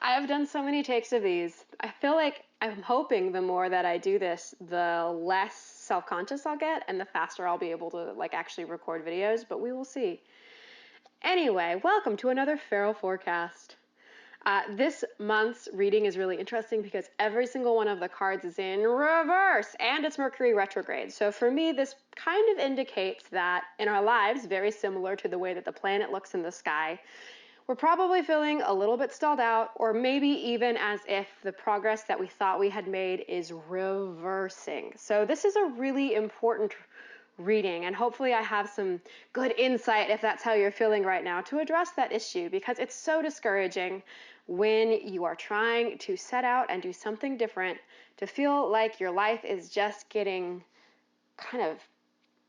I've done so many takes of these. I feel like I'm hoping the more that I do this, the less self-conscious I'll get and the faster I'll be able to actually record videos, but we will see. Anyway, welcome to another Feral Forecast. This month's reading is really interesting because every single one of the cards is in reverse and it's Mercury Retrograde. So for me, this kind of indicates that in our lives, very similar to the way that the planet looks in the sky, we're probably feeling a little bit stalled out, or maybe even as if the progress that we thought we had made is reversing. So this is a really important reading, and hopefully I have some good insight, if that's how you're feeling right now, to address that issue, because it's so discouraging when you are trying to set out and do something different to feel like your life is just getting kind of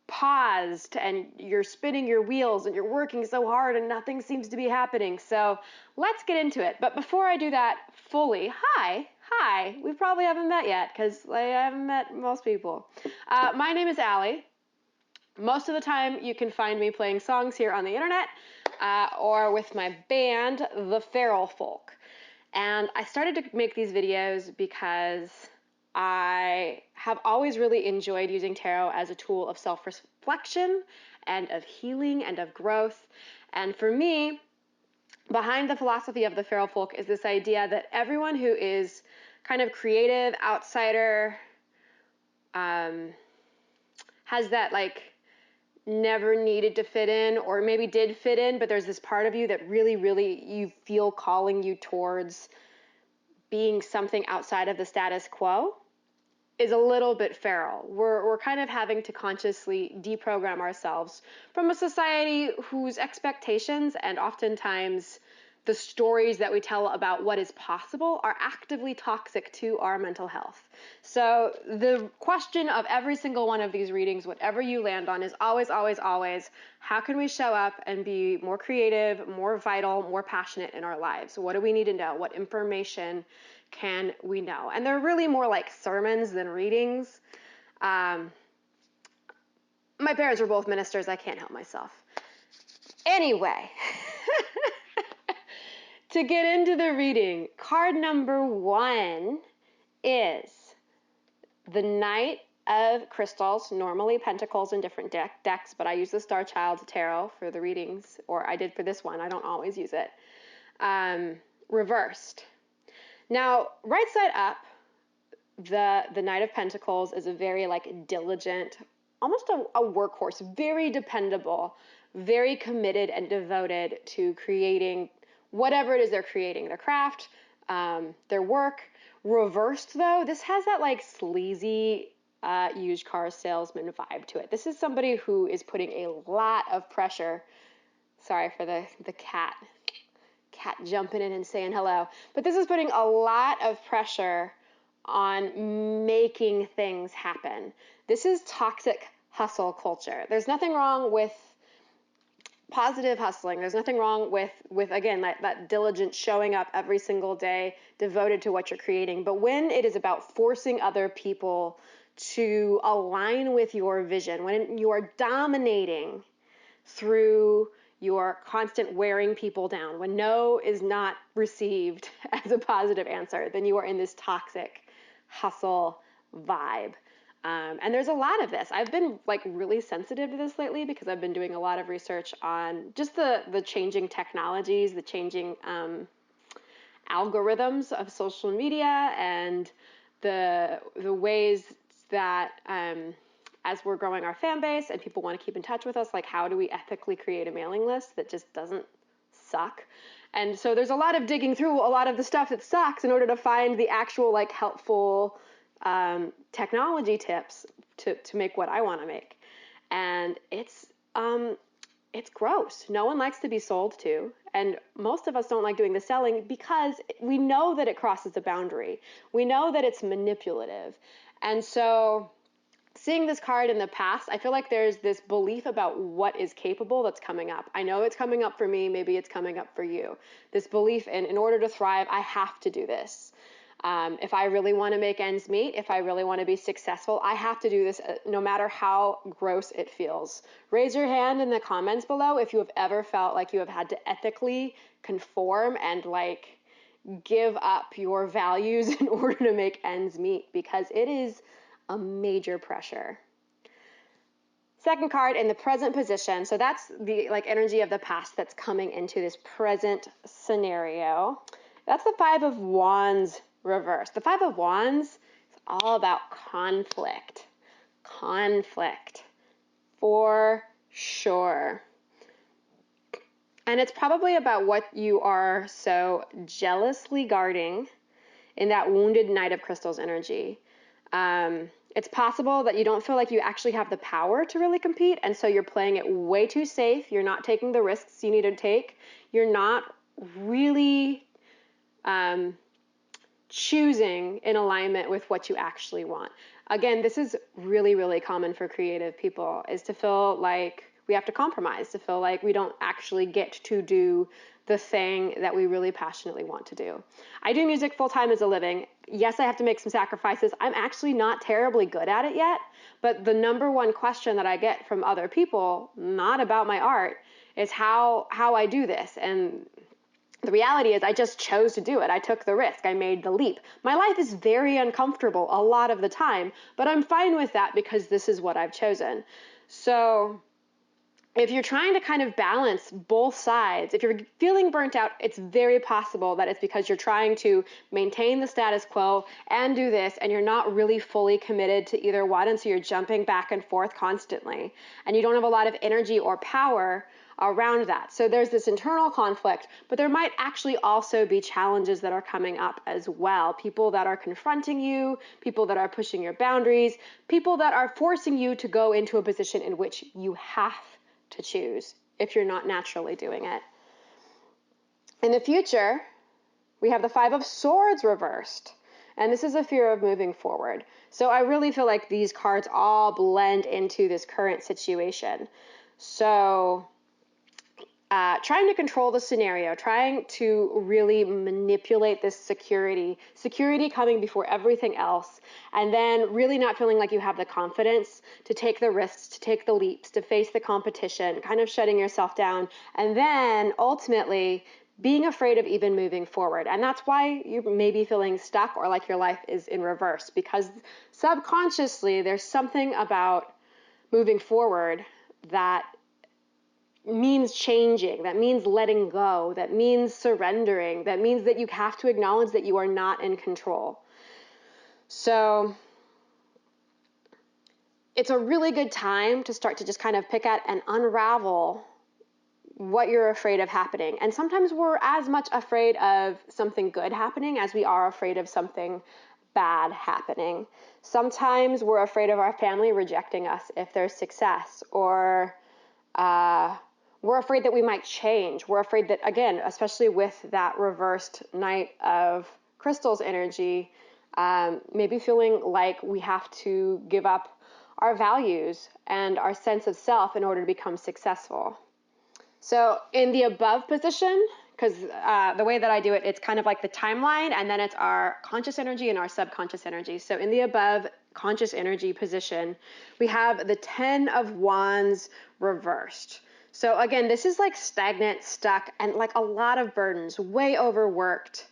paused and you're spinning your wheels and you're working so hard and nothing seems to be happening. So let's get into it. But before I do that fully, hi, we probably haven't met yet because I haven't met most people. My name is Allie. Most of the time you can find me playing songs here on the internet or with my band, The Feral Folk. And I started to make these videos because I have always really enjoyed using tarot as a tool of self-reflection and of healing and of growth. And for me, behind the philosophy of the Feral Folk is this idea that everyone who is kind of creative, outsider, has that never needed to fit in, or maybe did fit in, but there's this part of you that really you feel calling you towards being something outside of the status quo, is a little bit feral. We're kind of having to consciously deprogram ourselves from a society whose expectations and oftentimes the stories that we tell about what is possible are actively toxic to our mental health. So the question of every single one of these readings, whatever you land on, is always, how can we show up and be more creative, more vital, more passionate in our lives? What do we need to know? What information can we know? And they're really more like sermons than readings. My parents were both ministers. I can't help myself. Anyway, to get into the reading, card number 1 is the Knight of Crystals, normally Pentacles in different decks, but I use the Star Child Tarot for the readings, or I did for this one. I don't always use it. Reversed. Now, right side up, the Knight of Pentacles is a very diligent, almost a workhorse, very dependable, very committed and devoted to creating whatever it is they're creating, their craft, their work. Reversed though, this has that sleazy used car salesman vibe to it. This is somebody who is putting a lot of pressure. Sorry for the cat jumping in and saying hello. But this is putting a lot of pressure on making things happen. This is toxic hustle culture. There's nothing wrong with positive hustling. There's nothing wrong with again, that diligent showing up every single day, devoted to what you're creating. But when it is about forcing other people to align with your vision, when you are dominating through your constant wearing people down, when no is not received as a positive answer, then you are in this toxic hustle vibe. And there's a lot of this. I've been really sensitive to this lately because I've been doing a lot of research on just the changing technologies, the changing algorithms of social media, and the ways that as we're growing our fan base and people want to keep in touch with us, how do we ethically create a mailing list that just doesn't suck? And so there's a lot of digging through a lot of the stuff that sucks in order to find the actual helpful technology tips to make what I want to make. And it's gross. No one likes to be sold to, and most of us don't like doing the selling because we know that it crosses the boundary. We know that it's manipulative. And so seeing this card in the past, I feel like there's this belief about what is capable that's coming up. I know it's coming up for me. Maybe it's coming up for you. This belief in order to thrive, I have to do this. If I really want to make ends meet, if I really want to be successful, I have to do this no matter how gross it feels. Raise your hand in the comments below if you have ever felt like you have had to ethically conform and give up your values in order to make ends meet, because it is a major pressure. Second card in the present position. So that's the like energy of the past that's coming into this present scenario. That's the Five of Wands reversed. The Five of Wands is all about conflict. Conflict, for sure. And it's probably about what you are so jealously guarding in that wounded Knight of Crystals energy. It's possible that you don't feel like you actually have the power to really compete, and so you're playing it way too safe. You're not taking the risks you need to take. You're not really choosing in alignment with what you actually want. Again, this is really, really common for creative people, is to feel like we have to compromise, to feel like we don't actually get to do the thing that we really passionately want to do. I do music full time as a living. Yes, I have to make some sacrifices. I'm actually not terribly good at it yet, but the number one question that I get from other people, not about my art, is how I do this. And the reality is I just chose to do it. I took the risk. I made the leap. My life is very uncomfortable a lot of the time, but I'm fine with that because this is what I've chosen. So if you're trying to kind of balance both sides, if you're feeling burnt out, it's very possible that it's because you're trying to maintain the status quo and do this, and you're not really fully committed to either one, and so you're jumping back and forth constantly, and you don't have a lot of energy or power around that. So there's this internal conflict, but there might actually also be challenges that are coming up as well. People that are confronting you, people that are pushing your boundaries, people that are forcing you to go into a position in which you have to choose if you're not naturally doing it. In the future, we have the Five of Swords reversed, and this is a fear of moving forward. So I really feel like these cards all blend into this current situation. So trying to control the scenario, trying to really manipulate this security coming before everything else, and then really not feeling like you have the confidence to take the risks, to take the leaps, to face the competition, kind of shutting yourself down, and then ultimately being afraid of even moving forward. And that's why you may be feeling stuck or like your life is in reverse, because subconsciously there's something about moving forward that means changing, that means letting go, that means surrendering, that means that you have to acknowledge that you are not in control. So it's a really good time to start to just kind of pick at and unravel what you're afraid of happening. And sometimes we're as much afraid of something good happening as we are afraid of something bad happening. Sometimes we're afraid of our family rejecting us if there's success, or we're afraid that we might change. We're afraid that, again, especially with that reversed Knight of Crystals energy, maybe feeling like we have to give up our values and our sense of self in order to become successful. So in the above position, because the way that I do it, it's kind of like the timeline, and then it's our conscious energy and our subconscious energy. So in the above conscious energy position, we have the Ten of Wands reversed. So again, this is like stagnant, stuck, and like a lot of burdens, way overworked,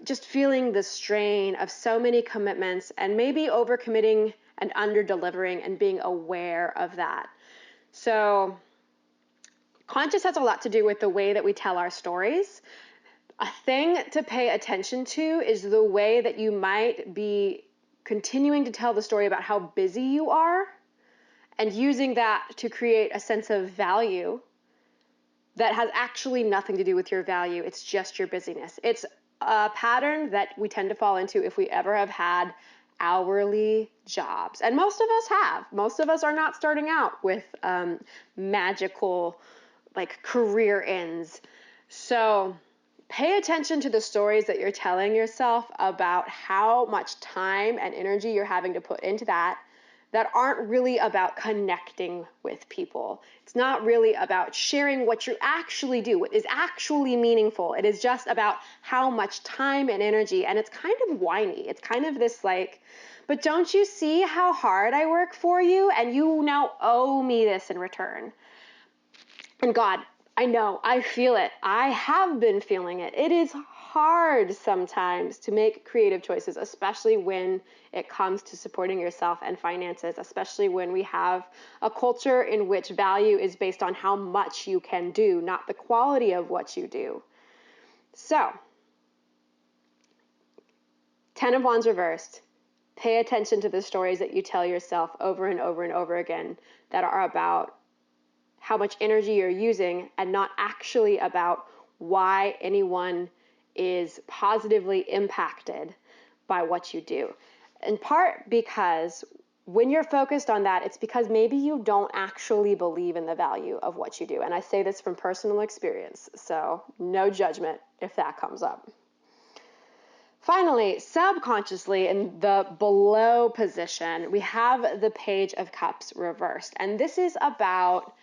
just feeling the strain of so many commitments, and maybe overcommitting and under-delivering and being aware of that. So conscious has a lot to do with the way that we tell our stories. A thing to pay attention to is the way that you might be continuing to tell the story about how busy you are, and using that to create a sense of value that has actually nothing to do with your value. It's just your busyness. It's a pattern that we tend to fall into if we ever have had hourly jobs. And most of us have. Most of us are not starting out with magical like career ends. So pay attention to the stories that you're telling yourself about how much time and energy you're having to put into that aren't really about connecting with people. It's not really about sharing what you actually do, what is actually meaningful. It is just about how much time and energy, and it's kind of whiny. It's kind of this like, but don't you see how hard I work for you? And you now owe me this in return. And God, I know, I feel it. I have been feeling it. It is hard sometimes to make creative choices, especially when it comes to supporting yourself and finances, especially when we have a culture in which value is based on how much you can do, not the quality of what you do. So, 10 of Wands reversed. Pay attention to the stories that you tell yourself over and over and over again that are about how much energy you're using and not actually about why anyone is positively impacted by what you do. In part because when you're focused on that, it's because maybe you don't actually believe in the value of what you do. And I say this from personal experience, so no judgment if that comes up. Finally, subconsciously in the below position, we have the Page of Cups reversed. And this is about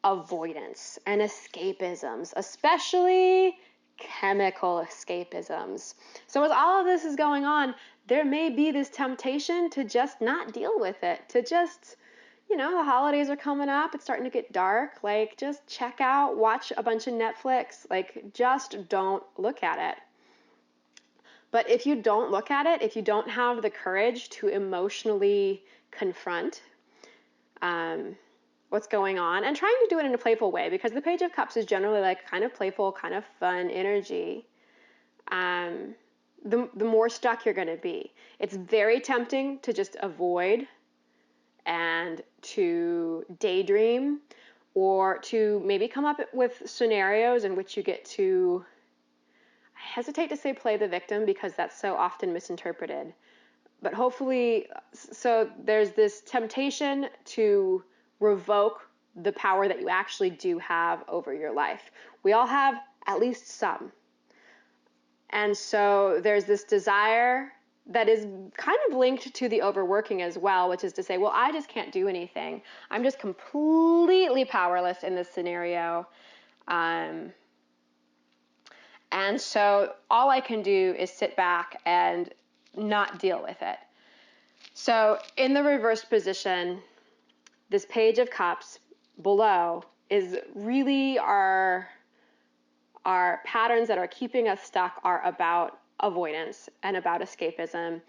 avoidance and escapisms, especially chemical escapisms. So as all of this is going on, there may be this temptation to just not deal with it, to just, the holidays are coming up, it's starting to get dark, like just check out, watch a bunch of Netflix, like just don't look at it. But if you don't look at it, if you don't have the courage to emotionally confront what's going on, and trying to do it in a playful way, because the Page of Cups is generally like kind of playful, kind of fun energy, the more stuck you're going to be. It's very tempting to just avoid and to daydream, or to maybe come up with scenarios in which you get to, I hesitate to say play the victim because that's so often misinterpreted, but hopefully, so there's this temptation to revoke the power that you actually do have over your life. We all have at least some. And so there's this desire that is kind of linked to the overworking as well, which is to say, well, I just can't do anything. I'm just completely powerless in this scenario. And so all I can do is sit back and not deal with it. So in the reversed position, this Page of Cups below is really our patterns that are keeping us stuck are about avoidance and about escapism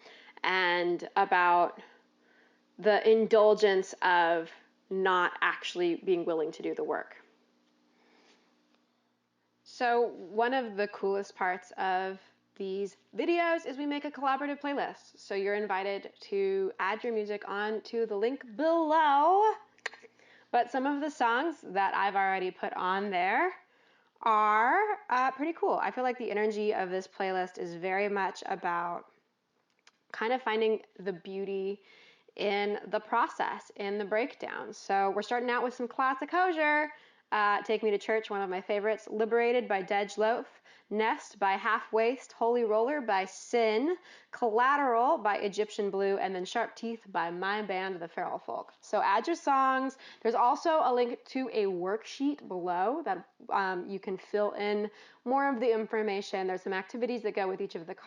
and about the indulgence of not actually being willing to do the work. So one of the coolest parts of these videos is we make a collaborative playlist. So you're invited to add your music on to the link below. But some of the songs that I've already put on there are pretty cool. I feel like the energy of this playlist is very much about kind of finding the beauty in the process, in the breakdown. So we're starting out with some classic Hozier. Take Me to Church, one of my favorites. Liberated by Dej Loaf. Nest by Half Waist. Holy Roller by Sin. Collateral by Egyptian Blue. And then Sharp Teeth by my band, The Feral Folk. So add your songs. There's also a link to a worksheet below that you can fill in more of the information. There's some activities that go with each of the cards.